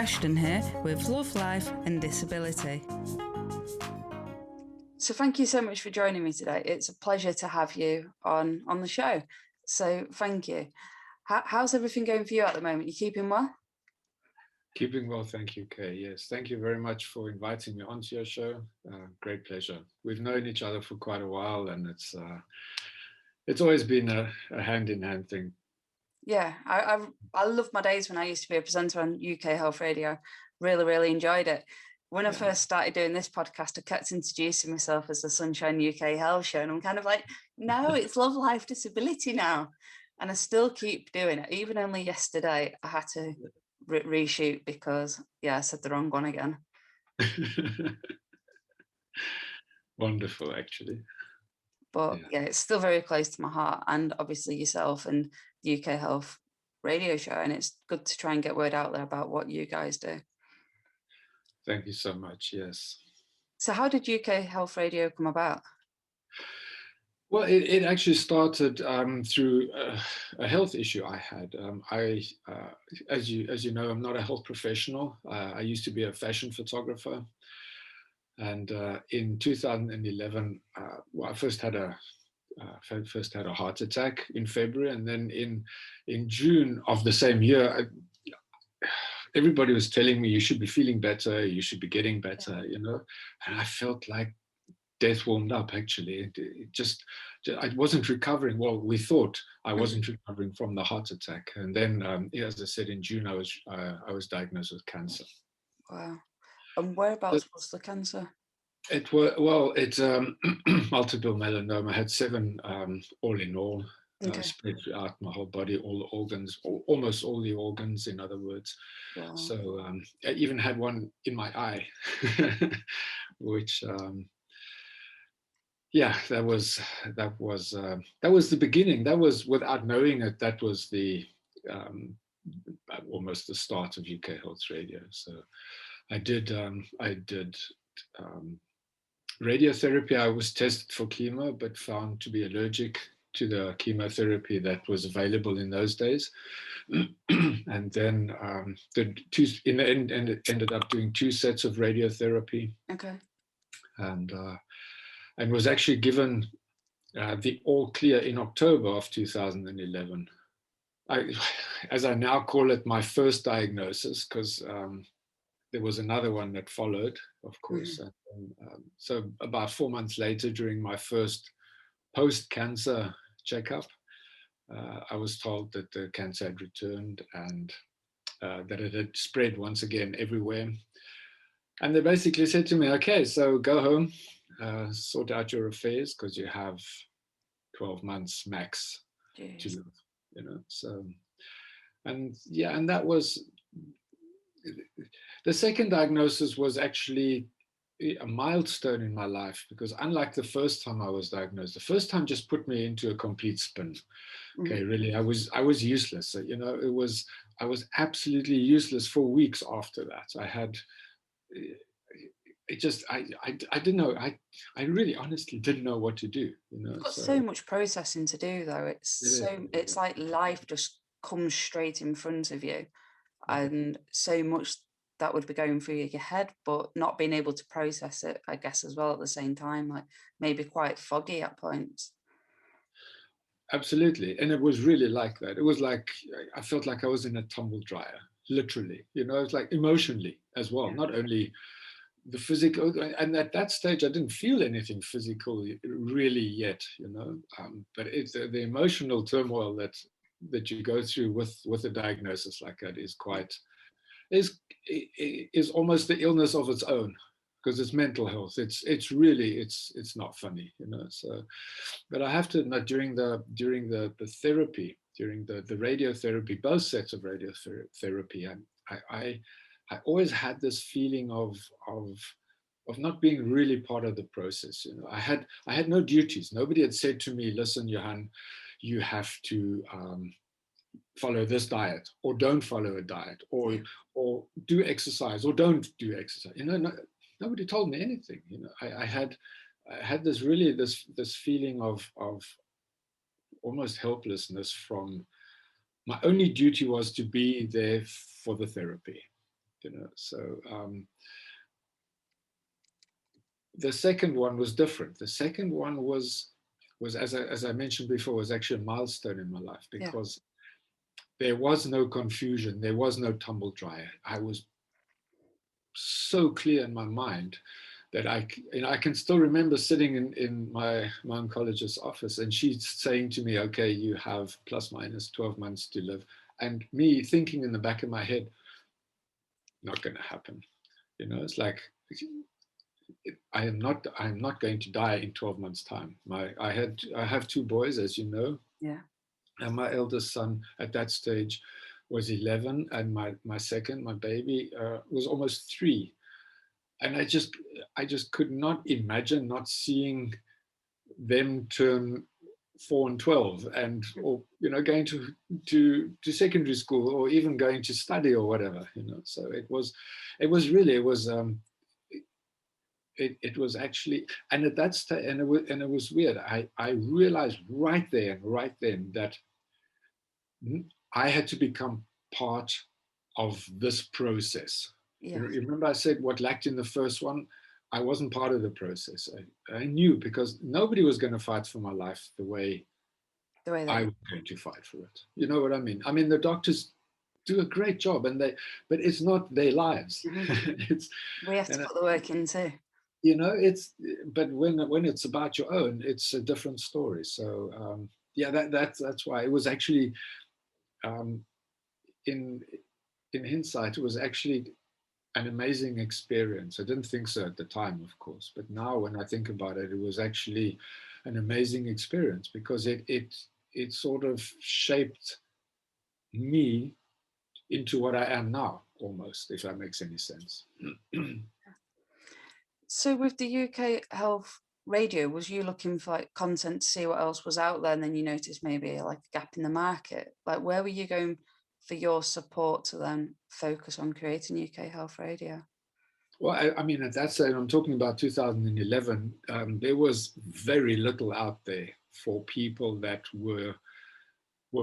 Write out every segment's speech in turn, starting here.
Ashton here with Love, Life and Disability. So thank you so much for joining me today. It's a pleasure to have you on the show. So thank you. How's everything going for you at the moment? You keeping well? Keeping well, thank you, Kay. Yes, thank you very much for inviting me onto your show. Great pleasure. We've known each other for quite a while, and it's always been a hand-in-hand thing. Yeah, I love my days when I used to be a presenter on UK Health Radio. Really enjoyed it. When I first started doing this podcast, I kept introducing myself as the Sunshine UK Health Show, and I'm kind of like, no, it's Love, Life, Disability now. And I still keep doing it. Even only yesterday, I had to reshoot because, I said the wrong one again. Wonderful, actually. But it's still very close to my heart, and obviously yourself and the UK Health Radio Show. And it's good to try and get word out there about what you guys do. Thank you so much. Yes. So how did UK Health Radio come about? Well, it actually started through a health issue I had. As you know, I'm not a health professional. I used to be a fashion photographer. And in 2011, I first had a heart attack in February, and then in June of the same year, everybody was telling me you should be feeling better, you should be getting better, and I felt like death warmed up. Actually, I wasn't recovering. Well, we thought I wasn't recovering from the heart attack, and then, as I said, in June I was diagnosed with cancer. Wow. And whereabouts was the cancer? It's multiple melanoma. I had 7 all in all, spread throughout my whole body, all the organs, almost all the organs, in other words. Wow. So I even had one in my eye, which that was the beginning. That was, without knowing it, that was the almost the start of UK Health Radio. So I did radiotherapy. I was tested for chemo, but found to be allergic to the chemotherapy that was available in those days. And then in the end, ended up doing 2 sets of radiotherapy. Okay. And was actually given the all clear in October of 2011. As I now call it, my first diagnosis, because there was another one that followed, of course. And, so about 4 months later, during my first post-cancer checkup, I was told that the cancer had returned and that it had spread once again everywhere. And they basically said to me, okay, so go home, sort out your affairs, because you have 12 months max to live, So, and that was, the second diagnosis was actually a milestone in my life, because unlike the first time I was diagnosed, the first time just put me into a complete spin. Okay, really, I was useless. So, I was absolutely useless for weeks after that. I had, I didn't know. I really honestly didn't know what to do. You've got so much processing to do, though. It's like life just comes straight in front of you, and so much that would be going through your head, but not being able to process it, I guess, as well at the same time, like maybe quite foggy at points. Absolutely. And it was really like that. It was like, I felt like I was in a tumble dryer, literally, it's like emotionally as well, not only the physical. And at that stage, I didn't feel anything physical really yet, but it's the emotional turmoil that you go through with a diagnosis like that is almost the illness of its own, because it's mental health. It's really, it's not funny, So, but I have to admit, during the therapy, during the radiotherapy, both sets of radiotherapy, I always had this feeling of not being really part of the process. I had no duties. Nobody had said to me, listen, Johann, you have to follow this diet, or don't follow a diet, or do exercise, or don't do exercise. Nobody told me anything. I had this really this feeling of almost helplessness. From my only duty was to be there for the therapy, So the second one was different. The second one was as I mentioned before, was actually a milestone in my life, because there was no confusion, there was no tumble dryer. I was so clear in my mind that I can still remember sitting in my oncologist's office, and she's saying to me, okay, you have plus minus 12 months to live. And me thinking in the back of my head, not going to happen. It's like, I'm not going to die in 12 months time. I have two boys, as you know. Yeah. And my eldest son at that stage was 11, and my second, my baby, was almost 3. And I just could not imagine not seeing them turn 4 and 12, and or going to secondary school, or even going to study or whatever. So it was it was actually, and at that stage, and it was weird. I realized right there and right then that I had to become part of this process. Yeah. You remember I said what lacked in the first one? I wasn't part of the process. I knew, because nobody was going to fight for my life the way I was going to fight for it. You know what I mean? I mean, the doctors do a great job, but it's not their lives. We have to put the work in too. But when it's about your own, it's a different story. So that's why it was actually, in hindsight, it was actually an amazing experience. I didn't think so at the time, of course, but now when I think about it, it was actually an amazing experience, because it sort of shaped me into what I am now, almost, if that makes any sense. So with the UK Health Radio, was you looking for like content to see what else was out there, and then you noticed maybe like a gap in the market? Like, where were you going for your support to then focus on creating UK Health Radio? Well, I mean, at that stage, I'm talking about 2011, there was very little out there for people that were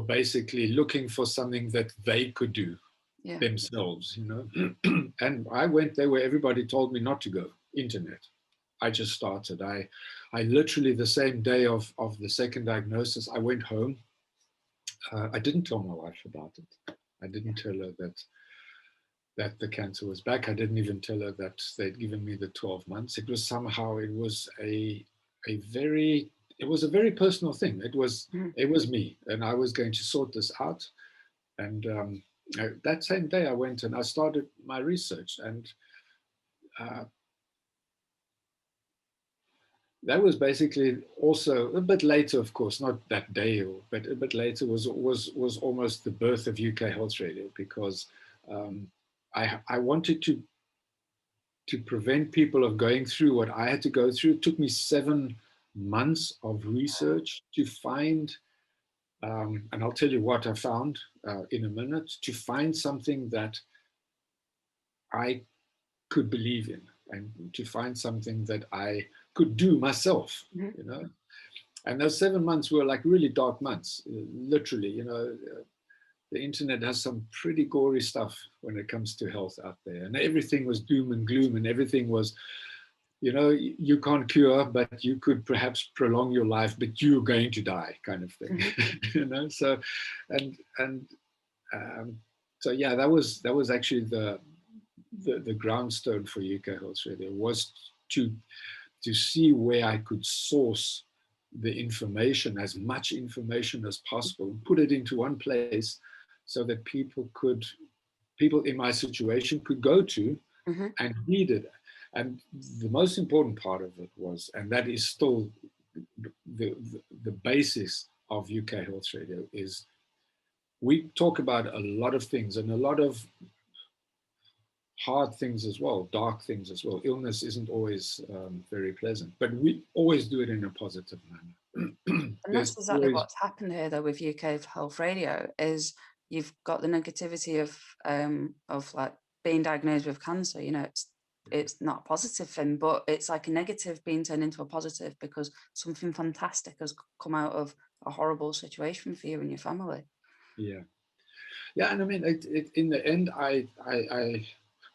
basically looking for something that they could do themselves, And I went there where everybody told me not to go, internet. I just started. I literally, the same day of the second diagnosis, I went home. I didn't tell my wife about it. I didn't tell her that the cancer was back. I didn't even tell her that they'd given me the 12 months. It was somehow, it was a very personal thing. It was me, and I was going to sort this out. And that same day I went and I started my research, and that was basically also a bit later, of course, not that day, but a bit later was almost the birth of UK Health Radio, because I wanted to prevent people of going through what I had to go through. It took me 7 months of research to find, and I'll tell you what I found in a minute, to find something that I could believe in, and to find something that I could do myself, And those 7 months were like really dark months, literally, the internet has some pretty gory stuff when it comes to health out there. And everything was doom and gloom, and everything was, you can't cure, but you could perhaps prolong your life, but you're going to die, kind of thing. So, so yeah, that was actually the groundstone for UK Health Radio, was to see where I could source the information, as much information as possible, put it into one place, so that people in my situation could go to and read it. And the most important part of it was, and that is still the basis of UK Health Radio, is we talk about a lot of things, and a lot of hard things as well, dark things as well. Illness isn't always very pleasant, but we always do it in a positive manner. And that's exactly what's happened here, though, with UK Health Radio, is you've got the negativity of like being diagnosed with cancer. It's not a positive thing, but it's like a negative being turned into a positive, because something fantastic has come out of a horrible situation for you and your family. Yeah, and I mean, in the end,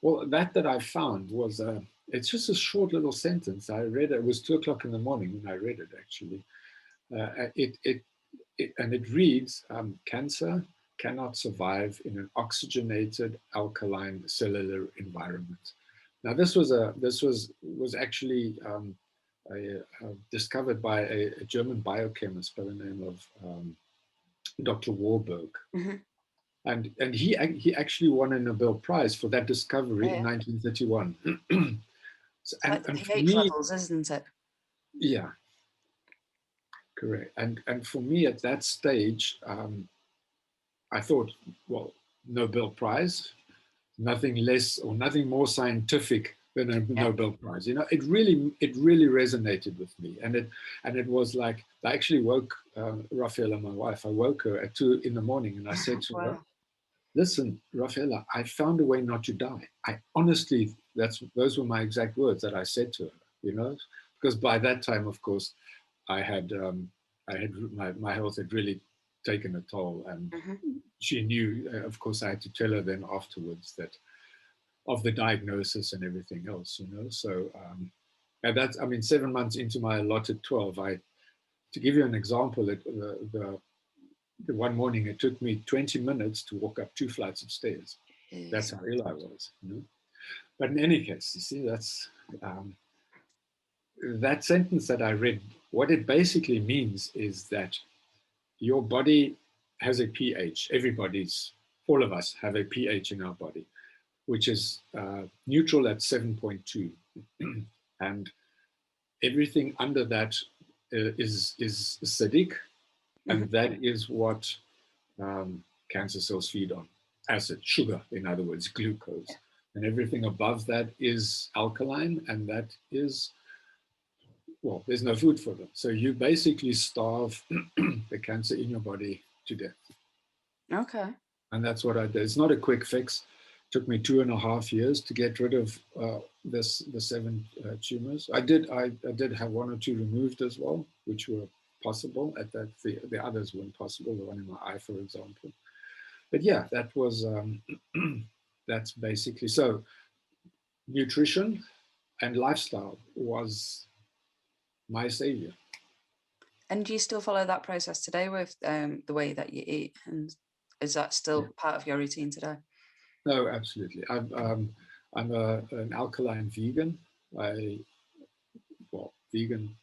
Well, that I found was, it's just a short little sentence. I read it. It was 2 o'clock in the morning when I read it, actually. And it reads, cancer cannot survive in an oxygenated alkaline cellular environment. Now, this was actually discovered by a German biochemist by the name of Dr. Warburg. Mm-hmm. And he actually won a Nobel Prize for that discovery in 1931. So, It's like the and for pH me, levels, isn't it? yeah, correct. And for me at that stage, I thought, well, Nobel Prize, nothing less or nothing more scientific than a Nobel Prize. It really resonated with me, and it was like I actually woke Rafaela, my wife. I woke her at 2 in the morning, and I said to her, "Listen, Rafaela, I found a way not to die." I honestly, those were my exact words that I said to her. Because by that time, of course, I had my health had really taken a toll, and she knew. Of course, I had to tell her then afterwards that of the diagnosis and everything else. So and that's, I mean, 7 months into my allotted 12, to give you an example, the one morning it took me 20 minutes to walk up 2 flights of stairs. That's how ill I was. But in any case, you see, that's that sentence that I read. What it basically means is that your body has a pH. All of us have a pH in our body, which is neutral at 7.2. And everything under that is acidic, and that is what cancer cells feed on. Acid, sugar, in other words, glucose. And everything above that is alkaline, and that is, well, there's no food for them. So you basically starve the cancer in your body to death. Okay. And that's what I did. It's not a quick fix. It took me 2.5 years to get rid of the 7 tumors. I did have 1 or 2 removed as well, which were possible. At that, the others weren't possible. The one in my eye, for example. But yeah, that was that's basically so. Nutrition and lifestyle was my savior. And do you still follow that process today with the way that you eat? And is that still part of your routine today? No, absolutely. I'm an alkaline vegan. Vegan,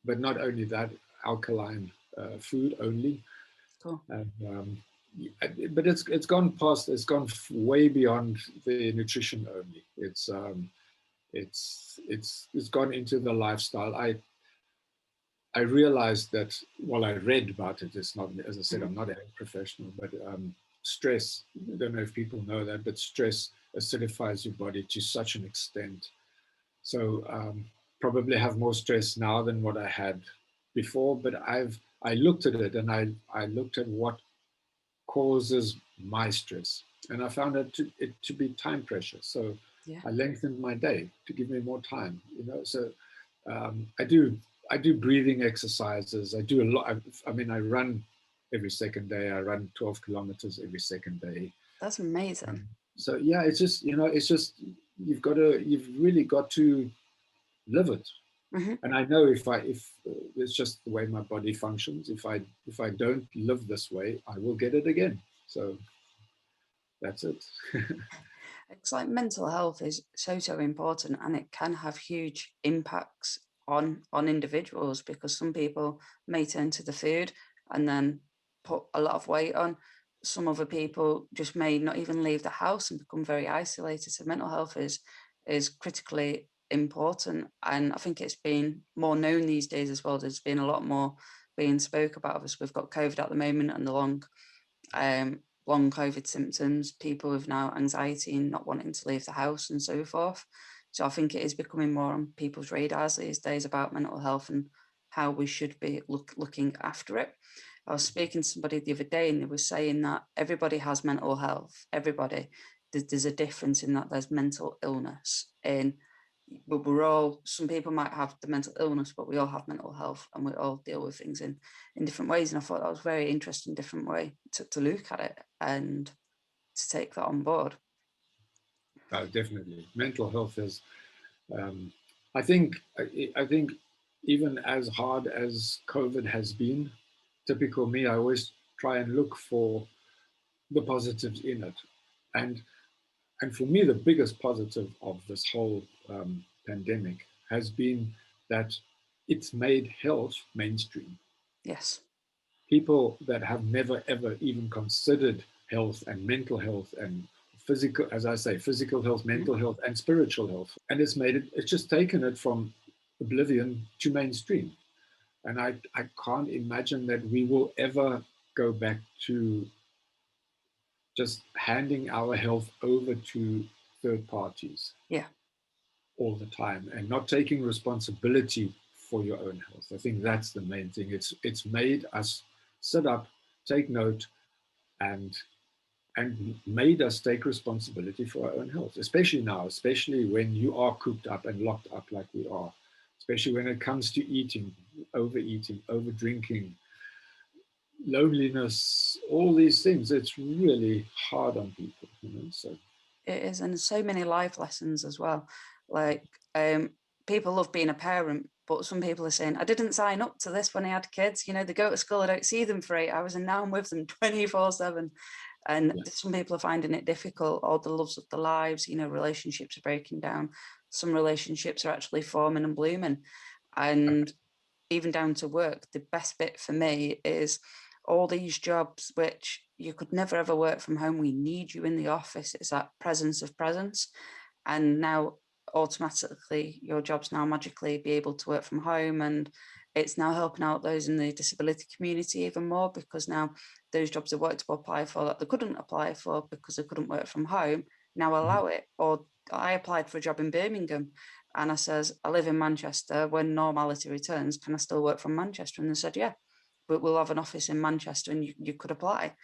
but not only that, alkaline food only. Cool. And, but it's gone past. It's gone way beyond the nutrition only. It's gone into the lifestyle. I realized that while I read about it, it's not, as I said, I'm not a professional, but stress, I don't know if people know that, but stress acidifies your body to such an extent. So probably have more stress now than what I had before, but I looked at it, and I looked at what causes my stress, and I found it to be time pressure. So I lengthened my day to give me more time, so I do breathing exercises. I do a lot. I mean, I run every second day. I run 12 kilometers every second day. That's amazing. So yeah, it's just, you've really got to live it. And I know if it's just the way my body functions, if I don't live this way, I will get it again. So that's it. It's like mental health is so important, and it can have huge impacts on individuals, because some people may turn to the food and then put a lot of weight on. Some other people just may not even leave the house and become very isolated. So mental health is critically important, and I think it's been more known these days as well. There's been a lot more being spoke about us. We've got COVID at the moment, and the long COVID symptoms, people with now anxiety and not wanting to leave the house and so forth. So I think it is becoming more on people's radars these days about mental health and how we should be looking after it. I was speaking to somebody the other day, and they were saying that everybody has mental health. Everybody. There's a difference in that there's mental illness. But we're all, some people might have the mental illness, but we all have mental health, and we all deal with things in different ways. And I thought that was a very interesting, different way to look at it and to take that on board. Definitely. Mental health is, um, I think even as hard as COVID has been, typical me, I always try and look for the positives in it. And and for me, the biggest positive of this whole pandemic has been that it's made health mainstream. Yes. People that have never ever even considered health and mental health and physical, as I say, physical health, mental health, and spiritual health, and it's just taken it from oblivion to mainstream. And I can't imagine that we will ever go back to just handing our health over to third parties Yeah. all the time and not taking responsibility for your own health. I think that's the main thing. It's made us sit up, take note, and made us take responsibility for our own health, especially now, especially when you are cooped up and locked up like we are, especially when it comes to eating, over drinking, loneliness, all these things. It's really hard on people, so It is, and so many life lessons as well. Like, people love being a parent, but some people are saying, I didn't sign up to this when I had kids. You know, they go to school, I don't see them for 8 hours, and now I'm with them 24/7. And yeah. some people are finding it difficult, or the loves of their lives, you know, relationships are breaking down. Some relationships are actually forming and blooming. And even down to work, the best bit for me is all these jobs which you could never ever work from home. We need you in the office. It's that presence of presence. And now automatically your job's now magically be able to work from home. And it's now helping out those in the disability community even more, because now those jobs they wanted to apply for that they couldn't apply for because they couldn't work from home now allow it. Or I applied for a job in Birmingham and I says, I live in Manchester. When normality returns, can I still work from Manchester? And they said, yeah, but we'll have an office in Manchester and you could apply.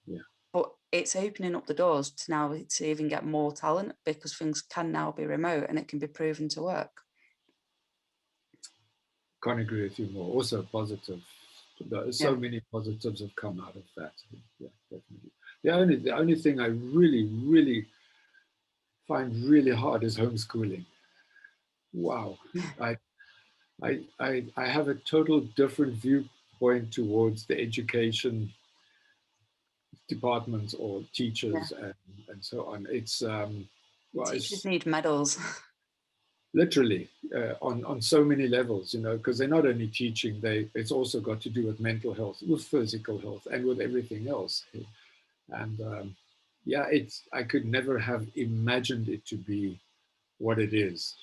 Yeah. But it's opening up the doors to now to even get more talent, because things can now be remote and it can be proven to work. Can't agree with you more. Also positive. So many positives have come out of that. Yeah, definitely. The only thing I really find really hard is homeschooling. Wow. I have a total different viewpoint towards the education departments or teachers and so on. It's well, Teachers it's need medals. literally on so many levels, because they're not only teaching, it's also got to do with mental health, with physical health, and with everything else. And yeah, I could never have imagined it to be what it is.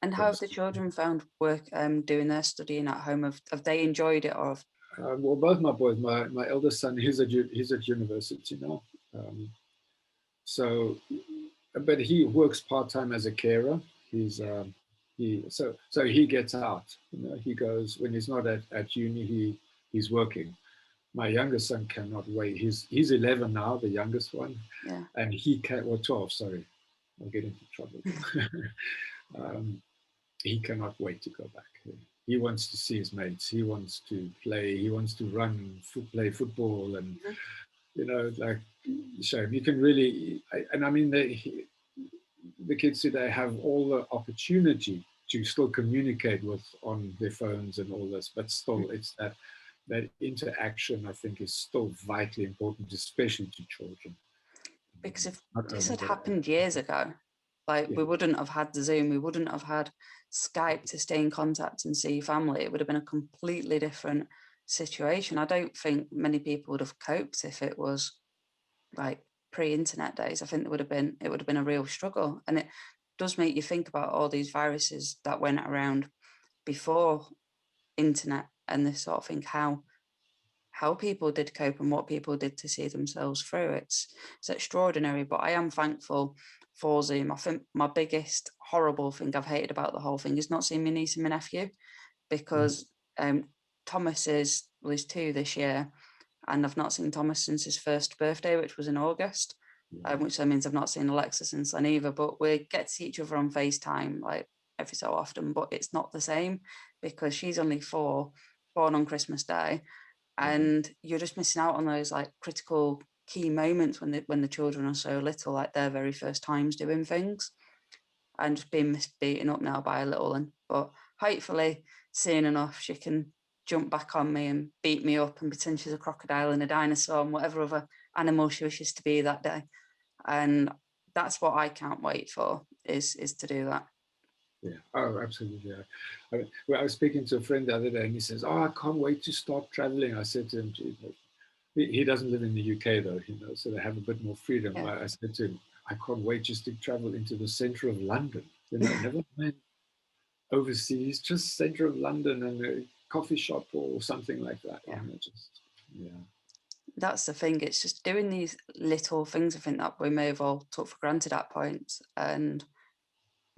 And how have the children found work doing their studying at home? Have they enjoyed it? Or well, both my boys, my eldest son, he's at university now. So, but he works part-time as a carer. So he gets out. He goes when he's not at uni. He's working. My youngest son cannot wait. He's 11 now, the youngest one, and he can, or 12. Sorry, I'll get into trouble. He cannot wait to go back. He wants to see his mates. He wants to play. He wants to run, play football, and like shame. You can really, and I mean, the kids today have all the opportunity to still communicate with on their phones and all this, but still, it's that interaction. I think is still vitally important, especially to children. Because if this had happened years ago, like we wouldn't have had the Zoom, we wouldn't have had Skype to stay in contact and see family. It would have been a completely different situation. I don't think many people would have coped if it was like pre-internet days. I think it would have been a real struggle. And it does make you think about all these viruses that went around before internet and this sort of thing, how people did cope and what people did to see themselves through. It's extraordinary, but I am thankful for Zoom. I think my biggest horrible thing I've hated about the whole thing is not seeing my niece and my nephew, because Thomas is 2 this year, and I've not seen Thomas since his first birthday, which was in August, which means I've not seen Alexa since then either. But we get to see each other on FaceTime like every so often, but it's not the same because she's only 4, born on Christmas Day. And you're just missing out on those like critical key moments when the children are so little, like their very first times doing things, and just being beaten up now by a little one. But hopefully soon enough she can jump back on me and beat me up and pretend she's a crocodile and a dinosaur and whatever other animal she wishes to be that day. And that's what I can't wait for, is to do that. Yeah. Oh, absolutely. I was speaking to a friend the other day, and he says, "Oh, I can't wait to start traveling." I said to him, he doesn't live in the UK though, so they have a bit more freedom. Yeah. I said to him, "I can't wait just to travel into the center of London. Never mind overseas, just center of London and a coffee shop or something like that." Yeah. Yeah. That's the thing. It's just doing these little things, I think, that we may have all took for granted at points. And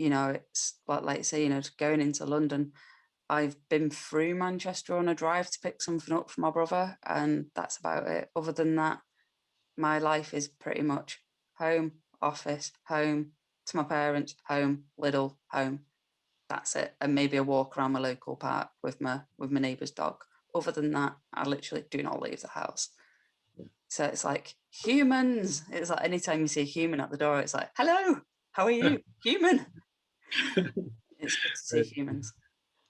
it's like say, going into London. I've been through Manchester on a drive to pick something up for my brother, and that's about it. Other than that, my life is pretty much home, office, home, to my parents, home, little, home. That's it. And maybe a walk around my local park with my neighbour's dog. Other than that, I literally do not leave the house. Yeah. So it's like humans. It's like anytime you see a human at the door, it's like, hello, how are you? Human. It's good to see humans.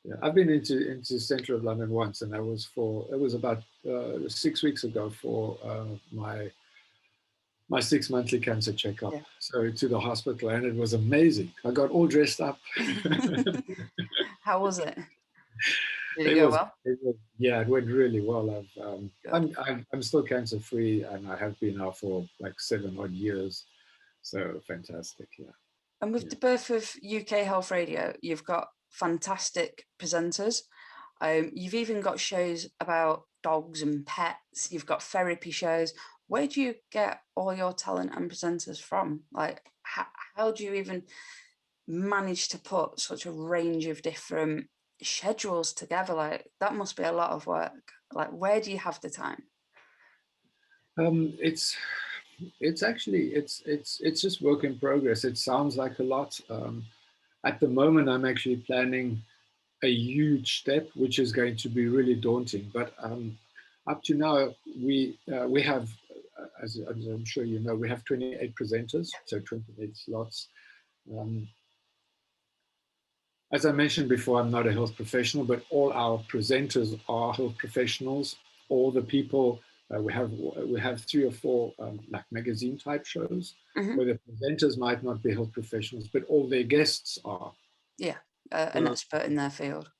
Yeah, I've been into center of London once, and it was about 6 weeks ago for my 6 monthly cancer checkup. Yeah. So to the hospital, and it was amazing. I got all dressed up. How was it? Did it go well? Yeah, it went really well. I'm still cancer free, and I have been now for like 7 odd years. So fantastic, yeah. And with the birth of UK Health Radio, you've got fantastic presenters. You've even got shows about dogs and pets. You've got therapy shows. Where do you get all your talent and presenters from? Like, how do you even manage to put such a range of different schedules together? Like, that must be a lot of work. Like, where do you have the time? It's actually it's just work in progress. It sounds like a lot. At the moment, I'm actually planning a huge step, which is going to be really daunting. But up to now, we have, as I'm sure you know, we have 28 presenters, so 28 slots. As I mentioned before, I'm not a health professional, but all our presenters are health professionals. All the people we have 3 or 4 like magazine type shows where the presenters might not be health professionals, but all their guests are. Yeah, an expert in their field.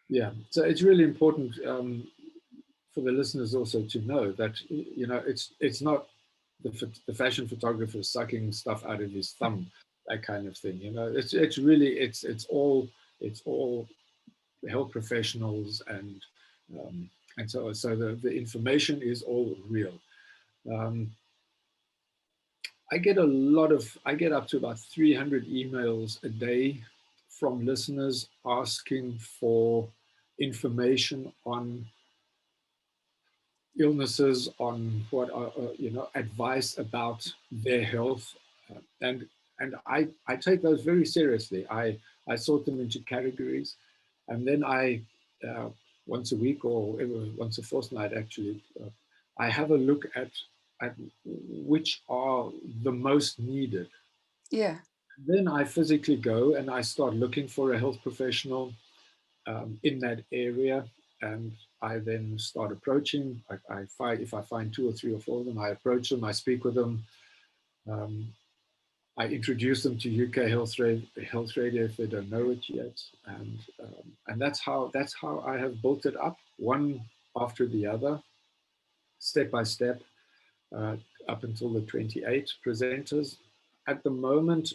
Yeah, so it's really important for the listeners also to know that it's not the fashion photographer sucking stuff out of his thumb, that kind of thing. It's really it's all health professionals, and so the information is all real. I get up to about 300 emails a day from listeners asking for information on illnesses, on what are, advice about their health, and I take those very seriously. I sort them into categories, and then I once a week or once a fortnight actually, I have a look at which are the most needed. Yeah. Then I physically go and I start looking for a health professional in that area, and I then start approaching. If I find 2 or 3 or 4 of them, I approach them, I speak with them, I introduce them to UK Health Radio if they don't know it yet, and that's how I have built it up, one after the other, step by step, up until the 28 presenters. At the moment,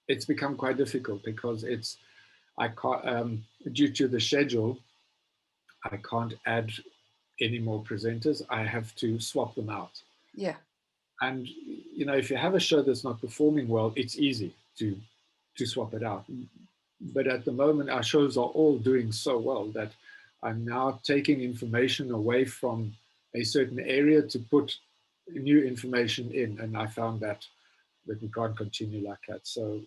it's become quite difficult because I can't, due to the schedule, I can't add any more presenters. I have to swap them out. Yeah. And if you have a show that's not performing well, it's easy to swap it out. But at the moment, our shows are all doing so well that I'm now taking information away from a certain area to put new information in. And I found that we can't continue like that. So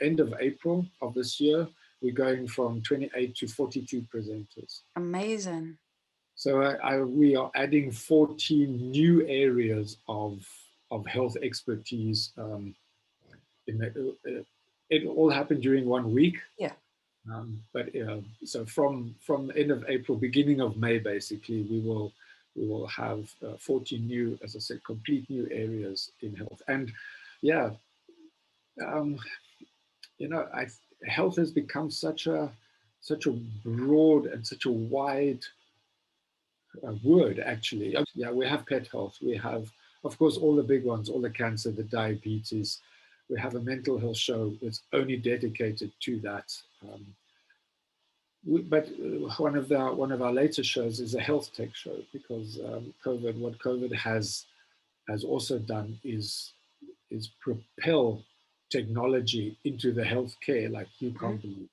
end of April of this year, we're going from 28 to 42 presenters. Amazing. So we are adding 14 new areas of health expertise. It all happened during 1 week. Yeah. But so from the end of April, beginning of May, basically, we will have 14 new, as I said, complete new areas in health. And yeah, um, health has become such a broad and such a wide word, actually. Yeah, we have pet health. We have, of course, all the big ones, all the cancer, the diabetes. We have a mental health show that's only dedicated to that. But one of our later shows is a health tech show, because what COVID has also done is propel technology into the healthcare like you can't believe.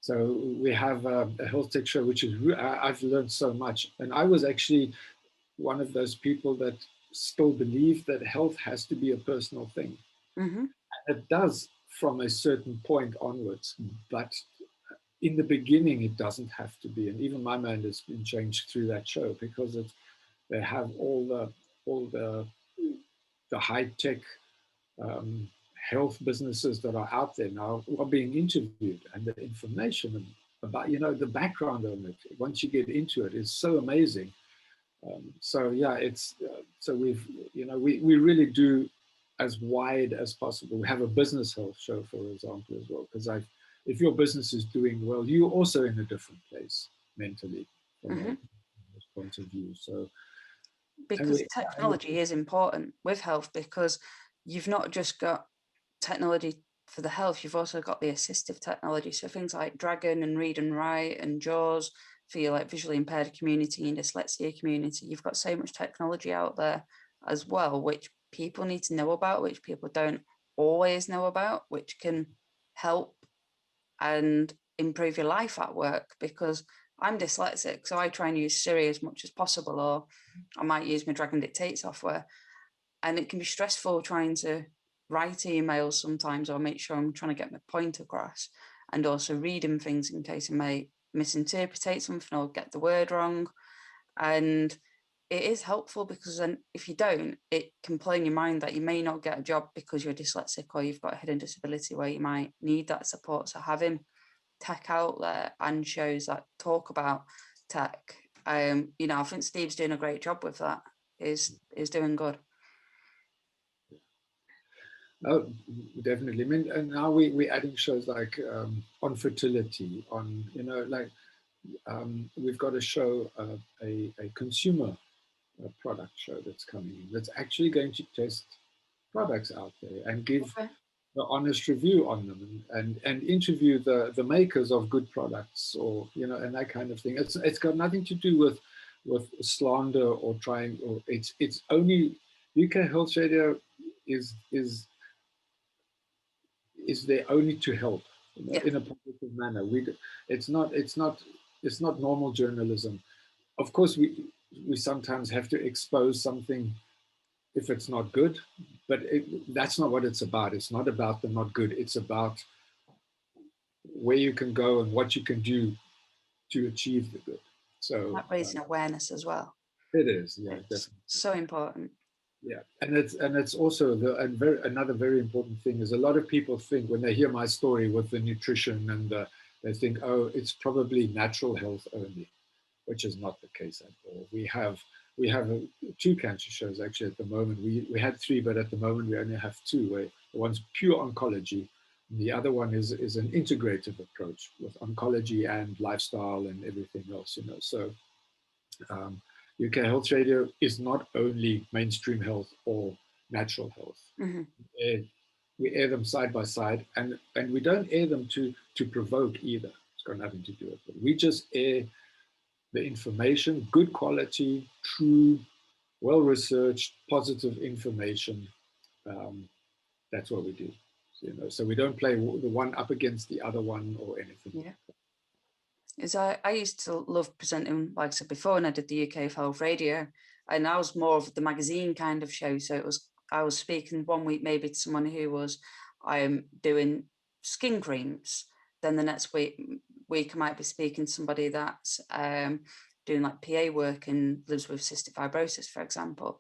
So we have a health tech show, which is I've learned so much, and I was actually one of those people that still believe that health has to be a personal thing. Mm-hmm. It does from a certain point onwards, but in the beginning it doesn't have to be. And even my mind has been changed through that show, because they have all the high tech um, health businesses that are out there now are being interviewed, and the information about the background on it, once you get into it, is so amazing. So yeah, it's so we really do as wide as possible. We have a business health show, for example, as well, because if your business is doing well, you're also in a different place mentally from a point of view. So Because technology is important with health, because you've not just got technology for the health, you've also got the assistive technology. So things like Dragon and Read and Write and JAWS for your like visually impaired community and dyslexia community. You've got so much technology out there as well, which people need to know about, which people don't always know about, which can help and improve your life at work. Because I'm dyslexic, so I try and use Siri as much as possible, or I might use my Dragon Dictate software. And it can be stressful trying to write emails sometimes, or make sure I'm trying to get my point across, and also reading things in case I may misinterpret something or get the word wrong. And it is helpful, because then if you don't, it can play in your mind that you may not get a job because you're dyslexic or you've got a hidden disability where you might need that support. So having tech out there and shows that talk about tech, I think Steve's doing a great job with that. Is doing good. Oh, definitely. I mean, and now we're adding shows like on fertility, on we've got a show, a consumer product show that's coming in, that's actually going to test products out there and give the honest review on them, and interview the makers of good products, or and that kind of thing. It's got nothing to do with slander or trying, or it's only UK Health Radio is there only to help in a positive manner. It's not normal journalism. Of course, we sometimes have to expose something if it's not good, but that's not what it's about. It's not about the not good. It's about where you can go and what you can do to achieve the good. So that raising awareness as well. It is, yeah, it's definitely so important. Yeah, and it's also another very important thing is, a lot of people think when they hear my story with the nutrition, and they think, oh, it's probably natural health only, which is not the case at all. We have two cancer shows actually at the moment. We had three, but at the moment we only have two. Where one's pure oncology, and the other one is an integrative approach with oncology and lifestyle and everything else. So. UK Health Radio is not only mainstream health or natural health. We air them side by side, and we don't air them to provoke either. It's got nothing to do with it. We just air the information, good quality, true, well-researched, positive information. That's what we do. So we don't play the one up against the other one or anything. Yeah. I used to love presenting, like I said before, and I did the UK Health Radio, and I was more of the magazine kind of show. So I was speaking one week maybe to someone who was doing skin creams. Then the next week I might be speaking to somebody that's doing like PA work and lives with cystic fibrosis, for example.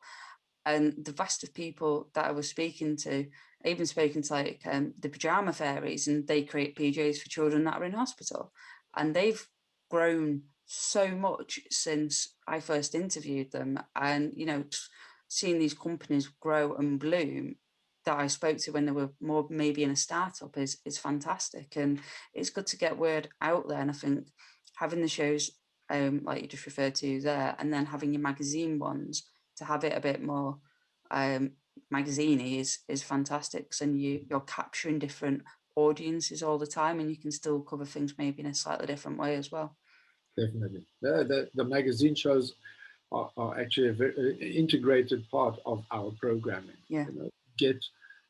And the vast of people that I was speaking to, I even spoken to like the pajama fairies, and they create PJs for children that are in hospital. And they've grown so much since I first interviewed them. And, you know, seeing these companies grow and bloom that I spoke to when they were more maybe in a startup is fantastic. And it's good to get word out there. And I think having the shows like you just referred to there, and then having your magazine ones to have it a bit more magazine-y is fantastic. And you're capturing different audiences all the time, and you can still cover things maybe in a slightly different way as well. Definitely. The magazine shows are actually a very integrated part of our programming. Yeah. You know,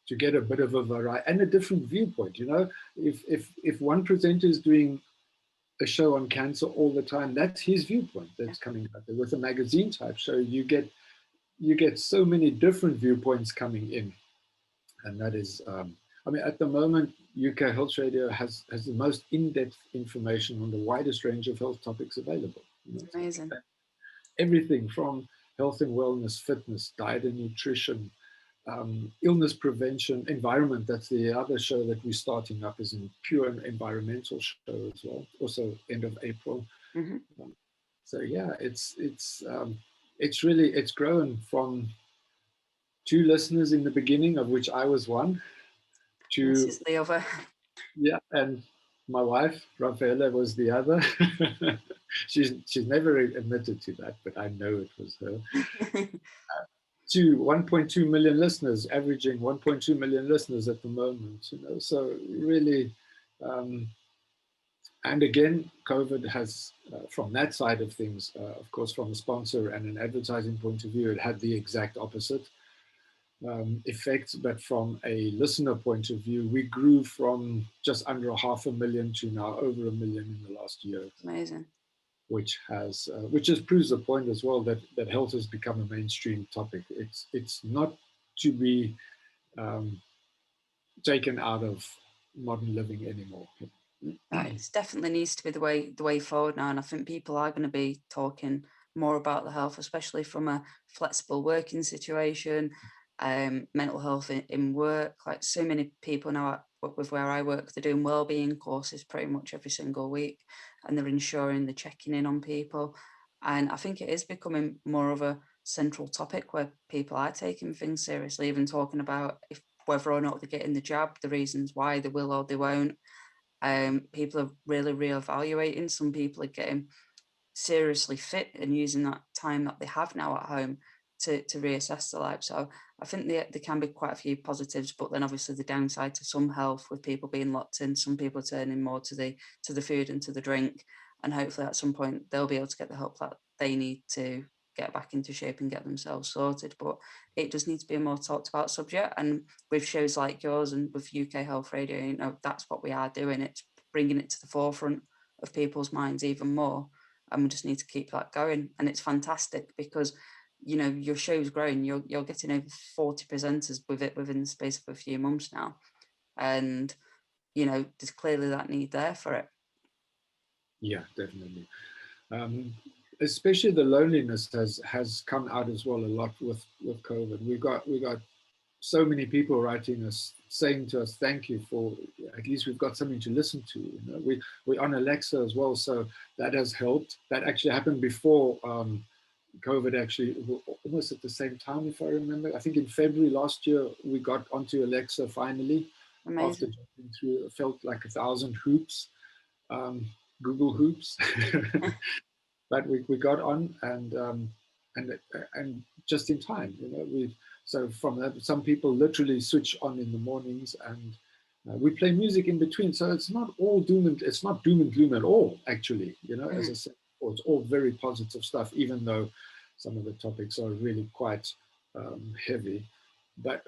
to get a bit of a variety and a different viewpoint. You know, if one presenter is doing a show on cancer all the time, that's his viewpoint that's coming out there. With a magazine type show, you get so many different viewpoints coming in, and that is. I mean, at the moment, UK Health Radio has the most in-depth information on the widest range of health topics available. You know, Amazing. everything from health and wellness, fitness, diet and nutrition, illness prevention, environment. That's the other show that we're starting up, is a pure environmental show as well. Also, end of April. Mm-hmm. So yeah, it's grown from 2 listeners in the beginning, of which I was one, This to is the other. yeah, and my wife Rafaela was the other. she's never admitted to that, but I know it was her. To 1.2 million listeners, averaging 1.2 million listeners at the moment. You know, so really, and again, COVID has, from that side of things, of course, from a sponsor and an advertising point of view, it had the exact opposite effects. But from a listener point of view, we grew from just under 500,000 to now over 1 million in the last year. Amazing. Which just proves the point as well that health has become a mainstream topic. It's not to be taken out of modern living anymore. It definitely needs to be the way forward now, and I think people are going to be talking more about the health, especially from a flexible working situation, mental health in work. Like so many people now with where I work, they're doing wellbeing courses pretty much every single week, and they're ensuring they're checking in on people. And I think it is becoming more of a central topic where people are taking things seriously, even talking about whether or not they're getting the jab, the reasons why they will or they won't. People are really reevaluating. Some people are getting seriously fit and using that time that they have now at home to reassess their life. So I think there can be quite a few positives, but then obviously the downside to some health with people being locked in, some people turning more to the food and to the drink, and hopefully at some point they'll be able to get the help that they need to get back into shape and get themselves sorted. But it does need to be a more talked about subject, and with shows like yours and with UK Health Radio, you know, that's what we are doing. It's bringing it to the forefront of people's minds even more, and we just need to keep that going. And it's fantastic because, you know, your show's growing. You're getting over 40 presenters with it within the space of a few months now, and you know there's clearly that need there for it. Yeah, definitely. Especially the loneliness has come out as well a lot with COVID. We got so many people writing us, saying to us, "Thank you for at least we've got something to listen to." You know, we're on Alexa as well, so that has helped. That actually happened before COVID. Actually, almost at the same time, if I remember. I think in February last year we got onto Alexa finally. Amazing. After jumping through, it felt like 1,000 hoops, Google hoops. But we got on and just in time, you know. So from that, some people literally switch on in the mornings, and we play music in between. So it's not all doom and gloom at all, actually. You know, as I said before, it's all very positive stuff, even though some of the topics are really quite heavy. But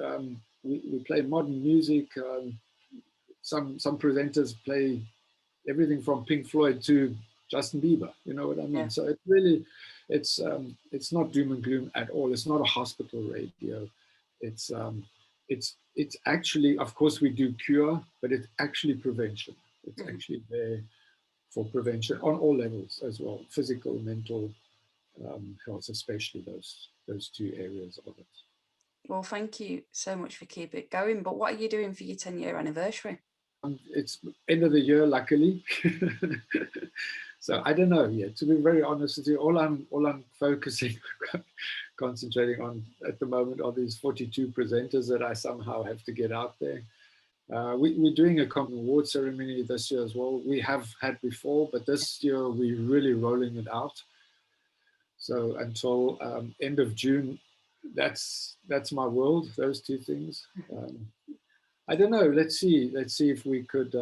we play modern music. Some presenters play everything from Pink Floyd to Justin Bieber. You know what I mean? Yeah. So it really, it's not doom and gloom at all. It's not a hospital radio. It's actually, of course, we do cure, but it's actually prevention. It's actually there prevention on all levels as well, physical, mental health, especially those two areas of it. Well, thank you so much for keeping it going. But what are you doing for your 10-year anniversary? It's end of the year, luckily. So I don't know yet. To be very honest with you, all I'm focusing, concentrating on at the moment are these 42 presenters that I somehow have to get out there. We're doing a common award ceremony this year as well. We have had before, but this year we're really rolling it out. So until end of June, that's my world. Those two things. I don't know. Let's see if we could,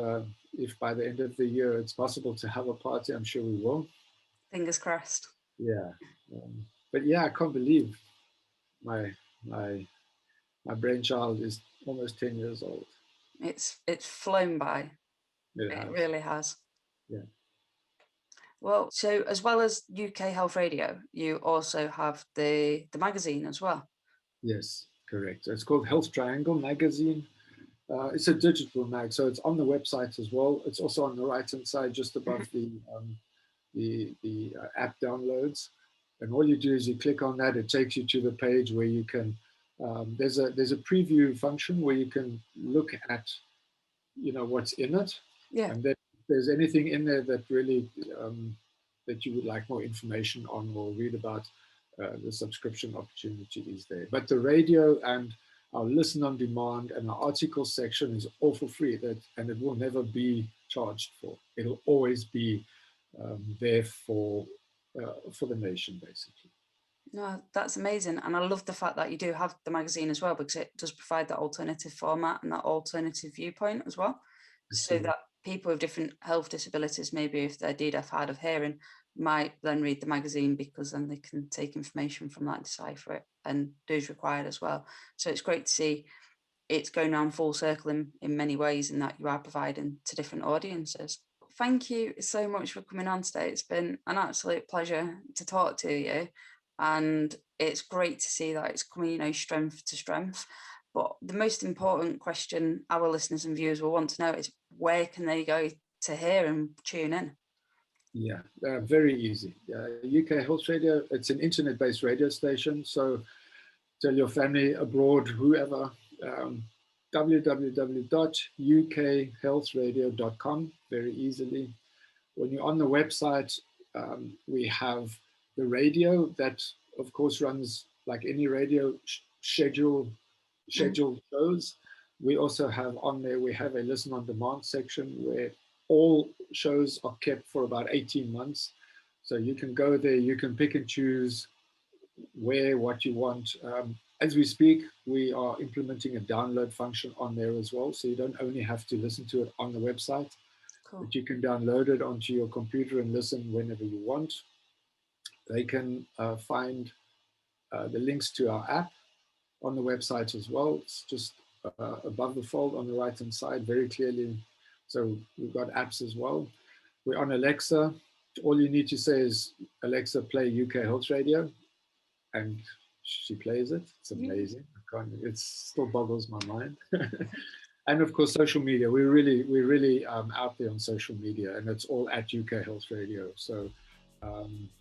if by the end of the year it's possible to have a party. I'm sure we will. Fingers crossed. Yeah, but yeah, I can't believe my brainchild is almost 10 years old. It's flown by. It really has. Yeah. Well, so as well as UK Health Radio, you also have the magazine as well. Yes, correct. So it's called Health Triangle Magazine. It's a digital mag, so it's on the website as well. It's also on the right-hand side, just above the app downloads. And all you do is you click on that. It takes you to the page where you can. There's a preview function where you can look at, what's in it. Yeah. And then if there's anything in there that really that you would like more information on or read about, the subscription opportunity is there. But the radio and our listen on demand and our article section is all for free, and it will never be charged for. It'll always be there for the nation, basically. No, that's amazing. And I love the fact that you do have the magazine as well, because it does provide that alternative format and that alternative viewpoint as well. So that people with different health disabilities, maybe if they're deaf, hard of hearing, might then read the magazine, because then they can take information from that, decipher it, and do as required as well. So it's great to see it's going around full circle in many ways, in that you are providing to different audiences. Thank you so much for coming on today. It's been an absolute pleasure to talk to you. And it's great to see that it's coming, strength to strength. But the most important question our listeners and viewers will want to know is, where can they go to hear and tune in? Yeah, very easy. UK Health Radio, it's an internet-based radio station. So tell your family abroad, whoever, www.ukhealthradio.com, very easily. When you're on the website, we have the radio that, of course, runs like any radio scheduled shows. We also have on there, we have a listen on demand section where all shows are kept for about 18 months. So you can go there, you can pick and choose what you want. As we speak, we are implementing a download function on there as well. So you don't only have to listen to it on the website, but you can download it onto your computer and listen whenever you want. They can find the links to our app on the website as well. It's just above the fold on the right-hand side, very clearly. So we've got apps as well. We're on Alexa. All you need to say is, Alexa, play UK Health Radio, and she plays it. It's amazing. It still boggles my mind. And of course, social media. We're really out there on social media, and it's all at UK Health Radio. So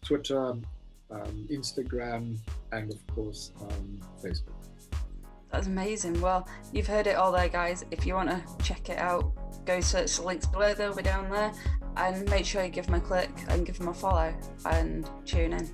Twitter, Instagram, and of course Facebook. That's amazing. Well, you've heard it all there, guys. If you want to check it out, go search the links below. They'll be down there. And make sure you give them a click and give them a follow and tune in.